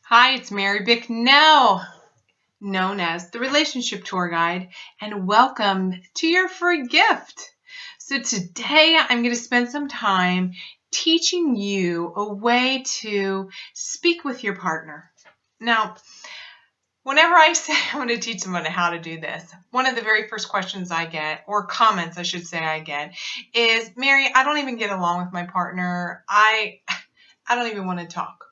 Hi, it's Mary Bicknell, known as the Relationship Tour Guide, and welcome to your free gift. So today I'm going to spend some time teaching you a way to speak with your partner. Now, whenever I say I want to teach someone how to do this, one of the very first questions I get, or comments I should say I get, is, Mary, I don't even get along with my partner. I don't even want to talk.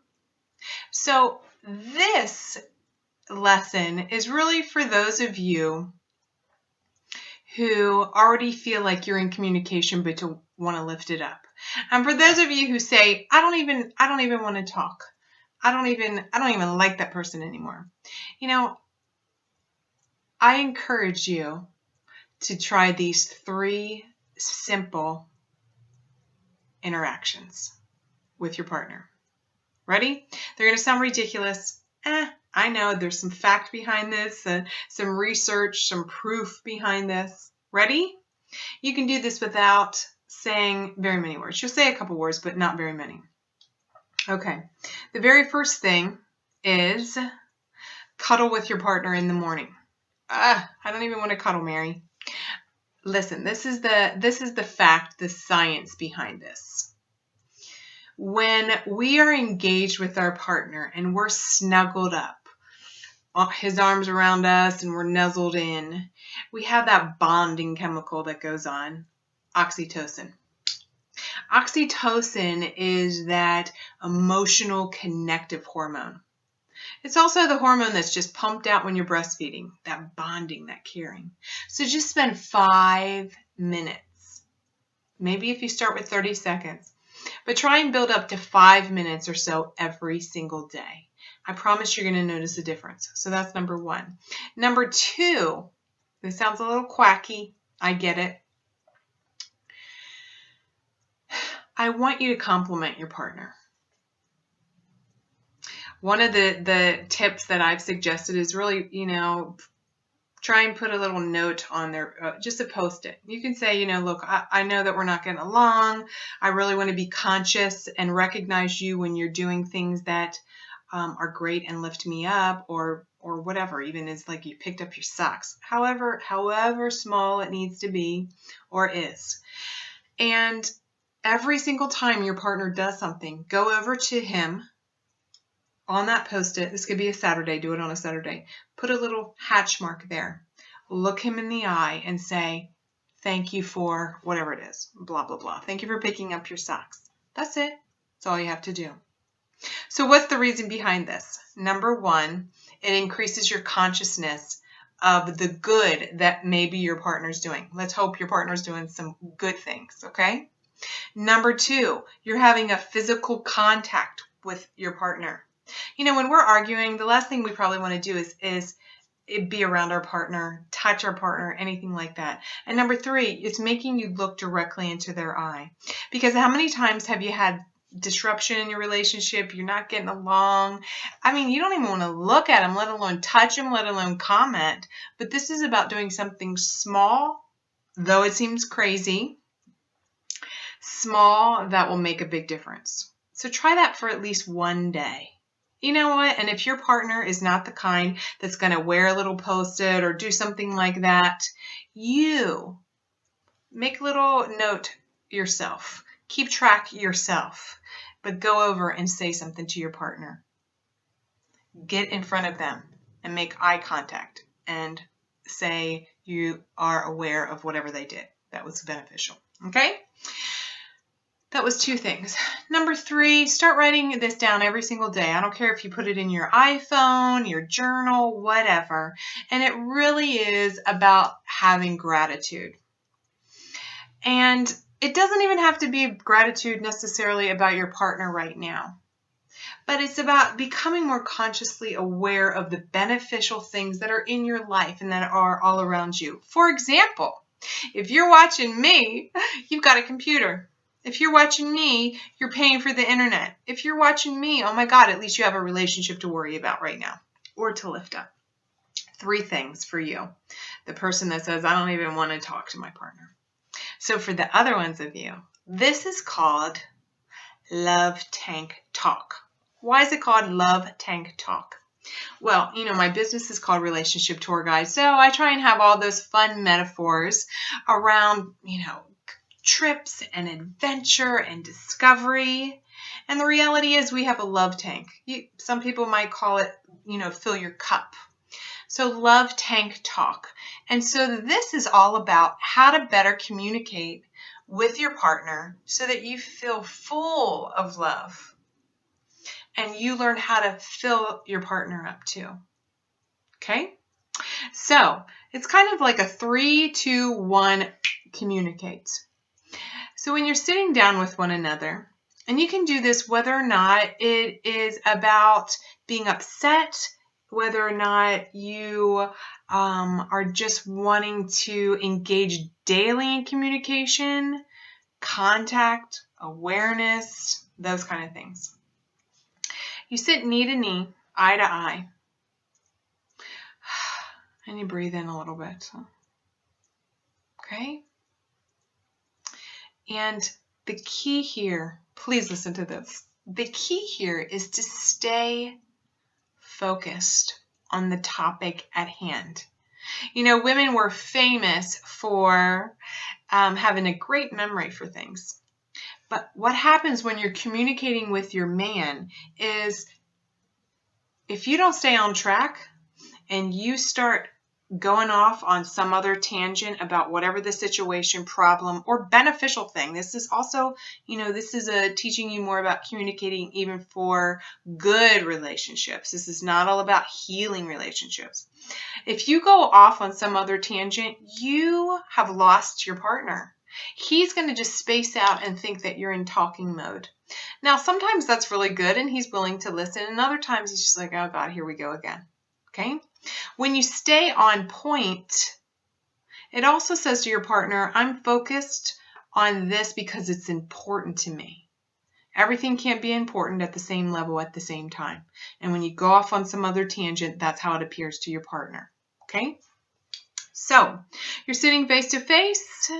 So this lesson is really for those of you who already feel like you're in communication but to want to lift it up. And for those of you who say, I don't even want to talk. I don't even like that person anymore. I encourage you to try these 3 simple interactions with your partner. Ready? They're going to sound ridiculous. I know there's some fact behind this, some research, some proof behind this. Ready? You can do this without saying very many words. You'll say a couple words, but not very many. Okay. The very first thing is cuddle with your partner in the morning. I don't even want to cuddle, Mary. Listen, this is the fact, the science behind this. When we are engaged with our partner and we're snuggled up, his arms around us and we're nuzzled in, we have that bonding chemical that goes on, oxytocin. Oxytocin is that emotional connective hormone. It's also the hormone that's just pumped out when you're breastfeeding, that bonding, that caring. So just spend 5 minutes. Maybe if you start with 30 seconds. But try and build up to 5 minutes or so every single day. I promise you're going to notice a difference. So that's number 1. Number 2, this sounds a little quacky. I get it. I want you to compliment your partner. One of the tips that I've suggested is really, try and put a little note on there, just a Post-it. You can say, look, I know that we're not getting along. I really want to be conscious and recognize you when you're doing things that are great and lift me up, or whatever, even as like you picked up your socks, however small it needs to be or is. And every single time your partner does something, go over to him on that Post-it. This could be a Saturday. Do it on a Saturday. Put a little hatch mark there. Look him in the eye and say, thank you for whatever it is, blah, blah, blah. Thank you for picking up your socks. That's it. That's all you have to do. So what's the reason behind this? Number 1, it increases your consciousness of the good that maybe your partner's doing. Let's hope your partner's doing some good things, okay? Number 2, you're having a physical contact with your partner. When we're arguing, the last thing we probably want to do is be around our partner, touch our partner, anything like that. And number 3, it's making you look directly into their eye. Because how many times have you had disruption in your relationship? You're not getting along. You don't even want to look at them, let alone touch them, let alone comment. But this is about doing something small, though it seems crazy, small, that will make a big difference. So try that for at least 1 day. You know what? And if your partner is not the kind that's going to wear a little Post-it or do something like that, you make a little note yourself. Keep track yourself. But go over and say something to your partner. Get in front of them and make eye contact and say you are aware of whatever they did that was beneficial. Okay? That was 2 things. Number 3, start writing this down every single day. I don't care if you put it in your iPhone, your journal, whatever. And it really is about having gratitude. And it doesn't even have to be gratitude necessarily about your partner right now. But it's about becoming more consciously aware of the beneficial things that are in your life and that are all around you. For example, if you're watching me, you've got a computer. If you're watching me, you're paying for the internet. If you're watching me, oh my God, at least you have a relationship to worry about right now or to lift up. 3 things for you. The person that says, I don't even want to talk to my partner. So for the other ones of you, this is called Love Tank Talk. Why is it called Love Tank Talk? Well, my business is called Relationship Tour Guide, so I try and have all those fun metaphors around, trips and adventure and discovery. And the reality is we have a love tank. Some people might call it, fill your cup. So Love Tank Talk. And so this is all about how to better communicate with your partner so that you feel full of love. And you learn how to fill your partner up too. Okay? So it's kind of like a 3, 2, 1 communicate. So when you're sitting down with one another, and you can do this whether or not it is about being upset, whether or not you are just wanting to engage daily in communication, contact, awareness, those kind of things. You sit knee to knee, eye to eye, and you breathe in a little bit. Okay? And the key here, please listen to this. The key here is to stay focused on the topic at hand. Women were famous for having a great memory for things. But what happens when you're communicating with your man is if you don't stay on track and you start going off on some other tangent about whatever the situation, problem, or beneficial thing. This is also, this is teaching you more about communicating even for good relationships. This is not all about healing relationships. If you go off on some other tangent, you have lost your partner. He's going to just space out and think that you're in talking mode. Now, sometimes that's really good and he's willing to listen, and other times he's just like, oh God, here we go again. Okay? When you stay on point, it also says to your partner, I'm focused on this because it's important to me. Everything can't be important at the same level at the same time. And when you go off on some other tangent, that's how it appears to your partner. Okay? So, you're sitting face to face.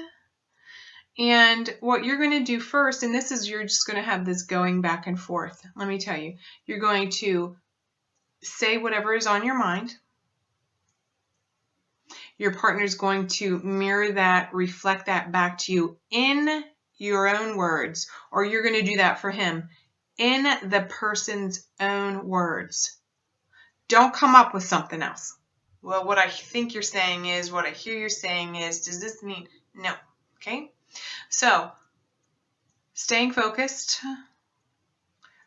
And what you're going to do first, and this is, you're just going to have this going back and forth. Let me tell you, you're going to say whatever is on your mind. Your partner's going to mirror that, reflect that back to you in your own words, or you're going to do that for him in the person's own words. Don't come up with something else. Well, what I think you're saying is, what I hear you're saying is, does this mean? No. Okay? So, staying focused,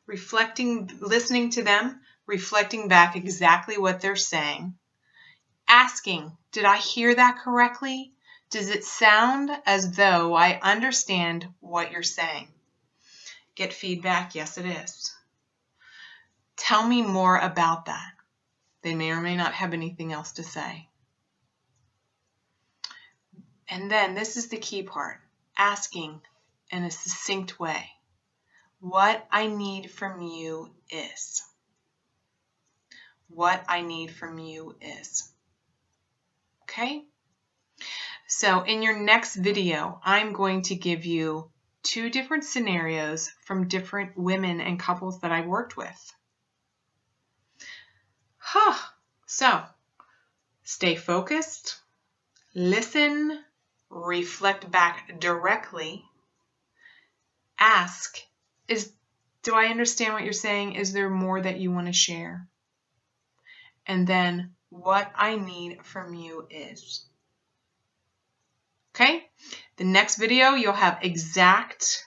reflecting, listening to them, reflecting back exactly what they're saying. Asking, did I hear that correctly? Does it sound as though I understand what you're saying? Get feedback, yes it is. Tell me more about that. They may or may not have anything else to say. And then this is the key part, asking in a succinct way. What I need from you is. What I need from you is. Okay? So in your next video, I'm going to give you 2 different scenarios from different women and couples that I worked with. So, stay focused, listen, reflect back directly, ask, do I understand what you're saying? Is there more that you want to share? And then, what I need from you is. Okay? The next video, you'll have exact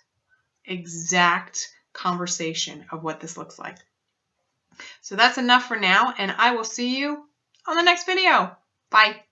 conversation of what this looks like. So that's enough for now, and I will see you on the next video. Bye.